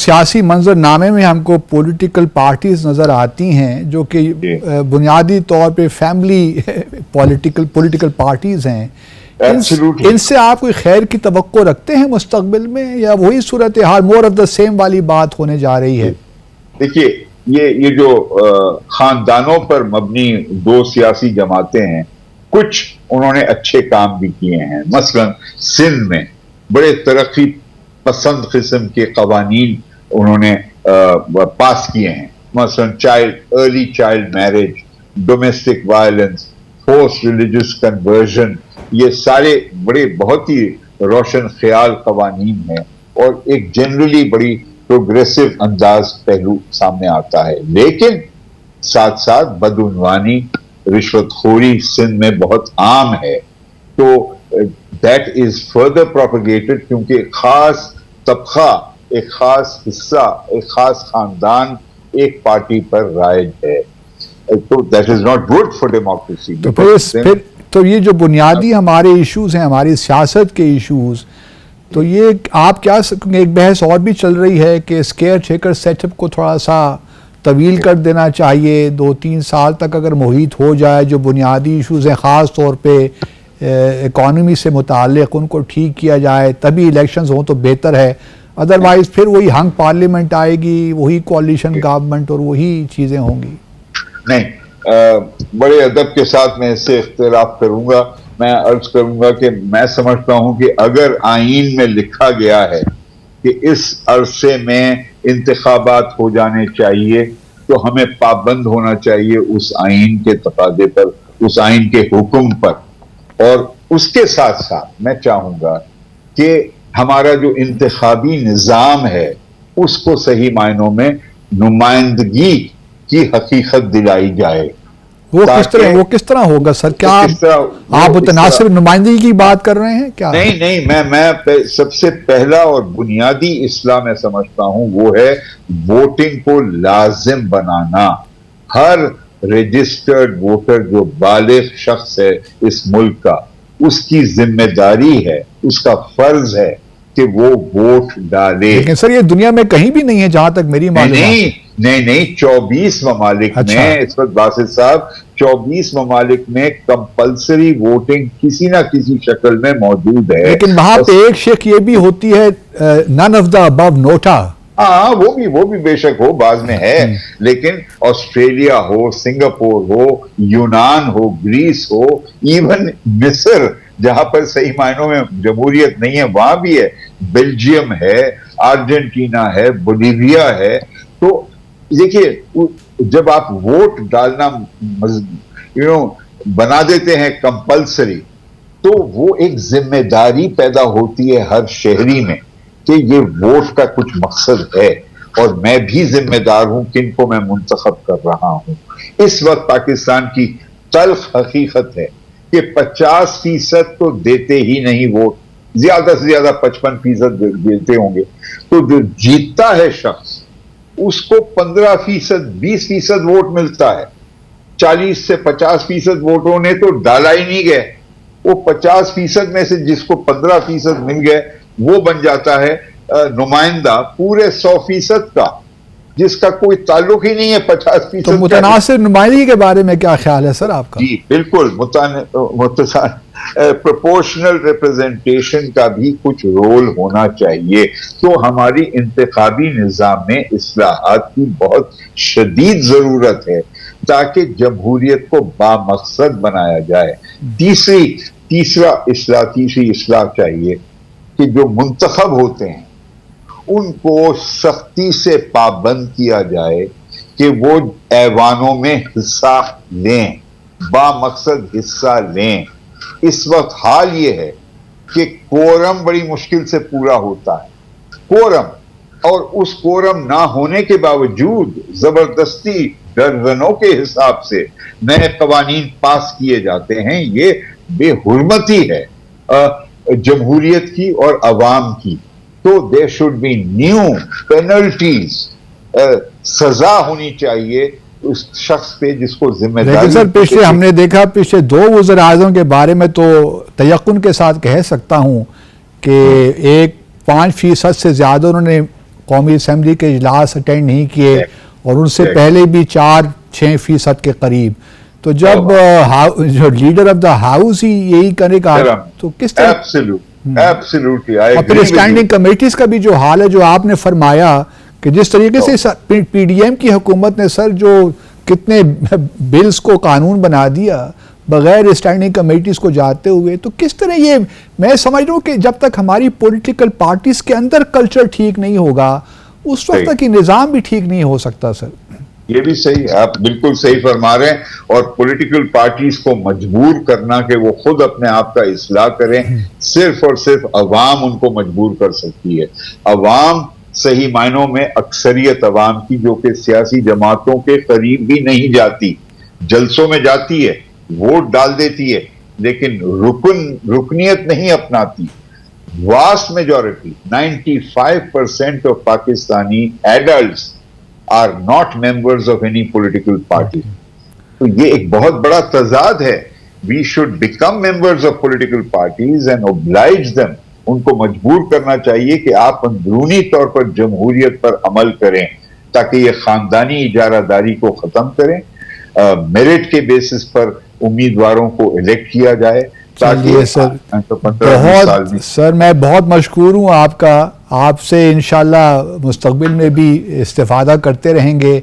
سیاسی منظر نامے میں ہم کو پولیٹیکل پارٹیز نظر آتی ہیں جو کہ بنیادی طور پہ فیملی پولیٹیکل پارٹیز ہیں. ان سے آپ کوئی خیر کی توقع رکھتے ہیں مستقبل میں، یا وہی صورتحال مور آف دا سیم والی بات ہونے جا رہی ہے؟ دیکھیے یہ جو خاندانوں پر مبنی دو سیاسی جماعتیں ہیں، کچھ انہوں نے اچھے کام بھی کیے ہیں. مثلا سندھ میں بڑے ترقی پسند قسم کے قوانین انہوں نے پاس کیے ہیں. مثلا early child marriage, domestic violence, force religious conversion, یہ سارے بڑے بہت ہی روشن خیال قوانین ہیں اور ایک جنرلی بڑی پروگریسو انداز پہلو سامنے آتا ہے. لیکن ساتھ ساتھ بدعنوانی، رشوت خوری سندھ میں بہت عام ہے. تو دیٹ از فردر پروپیگیٹڈ، کیونکہ ایک خاص طبقہ، ایک خاص حصہ، ایک خاص خاندان ایک پارٹی پر رائج ہے. تو that is not good for democracy. تو یہ جو بنیادی ہمارے ایشوز ہیں، ہماری سیاست کے ایشوز، تو یہ آپ کیا ایک بحث اور بھی چل رہی ہے کہ اسکیئر ٹیکر سیٹ اپ کو تھوڑا سا طویل کر دینا چاہیے، 2-3 سال تک اگر محیط ہو جائے. جو بنیادی ایشوز ہیں خاص طور پہ اکانومی سے متعلق، ان کو ٹھیک کیا جائے، تبھی الیکشنز ہوں تو بہتر ہے. ادروائز پھر وہی ہنگ پارلیمنٹ آئے گی، وہی کولیشن گورنمنٹ اور وہی چیزیں ہوں گی. نہیں، بڑے ادب کے ساتھ میں اس سے اختلاف کروں گا. میں عرض کروں گا کہ میں سمجھتا ہوں کہ اگر آئین میں لکھا گیا ہے کہ اس عرصے میں انتخابات ہو جانے چاہیے، تو ہمیں پابند ہونا چاہیے اس آئین کے تقاضے پر، اس آئین کے حکم پر. اور اس کے ساتھ ساتھ میں چاہوں گا کہ ہمارا جو انتخابی نظام ہے اس کو صحیح معنوں میں نمائندگی کی حقیقت دلائی جائے. وہ کس طرح ہوگا سر؟ کیا آپ متناسب نمائندگی کی بات کر رہے ہیں کیا؟ نہیں، میں سب سے پہلا اور بنیادی اصلاح میں سمجھتا ہوں وہ ہے ووٹنگ کو لازم بنانا. ہر رجسٹرڈ ووٹر جو بالغ شخص ہے اس ملک کا، اس کی ذمہ داری ہے، اس کا فرض ہے کہ وہ ووٹ ڈالے. لیکن سر یہ دنیا میں کہیں بھی نہیں ہے جہاں تک میری معلومات. نہیں 24 ممالک میں اس وقت باسط صاحب 24 ممالک میں کمپلسری ووٹنگ کسی نہ کسی شکل میں موجود ہے. لیکن وہاں پہ ایک شک یہ بھی ہوتی ہے نن آف دا ابو نوٹا. ہاں وہ بھی بے شک ہو، بعض میں ہے. لیکن آسٹریلیا ہو، سنگاپور ہو، یونان ہو، گریس ہو، ایون مصر جہاں پر صحیح معنوں میں جمہوریت نہیں ہے وہاں بھی ہے، بیلجیم ہے، ارجنٹینا ہے، بولیویا ہے. تو دیکھیے جب آپ ووٹ ڈالنا بنا دیتے ہیں کمپلسری، تو وہ ایک ذمہ داری پیدا ہوتی ہے ہر شہری میں کہ یہ ووٹ کا کچھ مقصد ہے اور میں بھی ذمہ دار ہوں کن کو میں منتخب کر رہا ہوں. اس وقت پاکستان کی تلخ حقیقت ہے کہ 50% تو دیتے ہی نہیں ووٹ، زیادہ سے زیادہ 55% دیتے ہوں گے. تو جو جیتتا ہے شخص اس کو 15%، 20% ووٹ ملتا ہے. 40 سے 50% ووٹوں نے تو ڈالا ہی نہیں گئے. وہ 50% میں سے جس کو 15% مل گئے وہ بن جاتا ہے نمائندہ پورے 100% کا، جس کا کوئی تعلق ہی نہیں ہے 50%. تو متناسب نمائندگی کے بارے میں کیا خیال ہے سر آپ کا؟ جی بالکل، پروپورشنل ریپرزنٹیشن کا بھی کچھ رول ہونا چاہیے. تو ہماری انتخابی نظام میں اصلاحات کی بہت شدید ضرورت ہے تاکہ جمہوریت کو بامقصد بنایا جائے. تیسری اصلاح چاہیے کہ جو منتخب ہوتے ہیں ان کو سختی سے پابند کیا جائے کہ وہ ایوانوں میں حصہ لیں، بامقصد حصہ لیں. اس وقت حال یہ ہے کہ کورم بڑی مشکل سے پورا ہوتا ہے، کورم، اور اس کورم نہ ہونے کے باوجود زبردستی درجنوں کے حساب سے نئے قوانین پاس کیے جاتے ہیں. یہ بے حرمتی ہے جمہوریت کی اور عوام کی. تو there should be new penalties، سزا ہونی چاہیے اس شخص پہ جس کو ذمہ داری. لیکن سر پچھلے ہم نے دیکھا پچھلے 2 وزراء اعظم کے بارے میں تو تیقن کے ساتھ کہہ سکتا ہوں کہ 5% سے زیادہ انہوں نے قومی اسمبلی کے اجلاس اٹینڈ نہیں کیے اور ان سے پہلے بھی 4-6% کے قریب. تو جب جو لیڈر آف دا ہاؤس ہی یہی کرے گا تو کس طرح؟ اور پھر اسٹینڈنگ کمیٹیز کا بھی جو حال ہے جو آپ نے فرمایا کہ جس طریقے سے پی ڈی ایم کی حکومت نے سر جو کتنے بلز کو قانون بنا دیا بغیر اسٹینڈنگ کمیٹیز کو جاتے ہوئے، تو کس طرح یہ میں سمجھ رہا ہوں کہ جب تک ہماری پولیٹیکل پارٹیز کے اندر کلچر ٹھیک نہیں ہوگا اس وقت تک یہ نظام بھی ٹھیک نہیں ہو سکتا. سر یہ بھی صحیح، آپ بالکل صحیح فرما رہے ہیں. اور پولیٹیکل پارٹیز کو مجبور کرنا کہ وہ خود اپنے آپ کا اصلاح کریں، صرف اور صرف عوام ان کو مجبور کر سکتی ہے. عوام صحیح معنوں میں اکثریت عوام کی جو کہ سیاسی جماعتوں کے قریب بھی نہیں جاتی، جلسوں میں جاتی ہے، ووٹ ڈال دیتی ہے، لیکن رکنیت نہیں اپناتی. Vast majority 95% of Pakistani adults are not members of any political party. تو یہ ایک بہت بڑا تضاد ہے. We should become members of political parties and oblige them. ان کو مجبور کرنا چاہیے کہ آپ اندرونی طور پر جمہوریت پر عمل کریں تاکہ یہ خاندانی اجارہ داری کو ختم کریں، میرٹ کے بیسس پر امیدواروں کو الیکٹ کیا جائے. سر میں بہت مشکور ہوں آپ کا، آپ سے انشاءاللہ مستقبل میں بھی استفادہ کرتے رہیں گے.